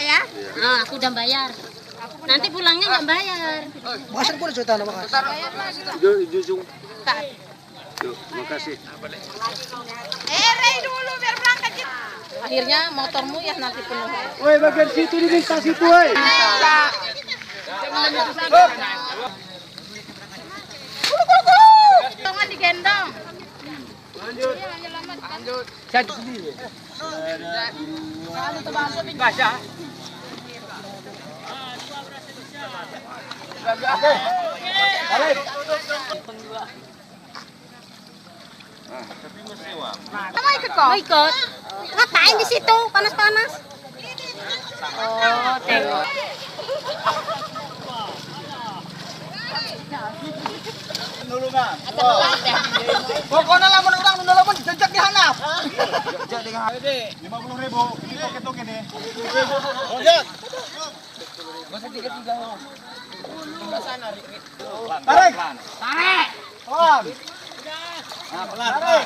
ya? Nah, aku udah bayar. Nanti pulangnya nggak bayar. Bakasnya pun cerita nama bakas. Jujung. Yuk, makasih. Rey dulu biar berangkat kita. Akhirnya motormu ya nanti penuh. Woi, bagian situ diminta situ, woi. Jangan digendong. Lanjut. Jadi sendiri. Basya. Balik. Mau ikut kok? Mau ikut. Ngapain di situ? Panas-panas. Oh, tengok. Nulungan. Pokoknya lamun orang nulungan jejak di hanap. Jejak dengan 50.000. Ini toket-toket nih. Ojek. Masa 3-3. Tarik. Tarik. Pelan. Nah, pelan.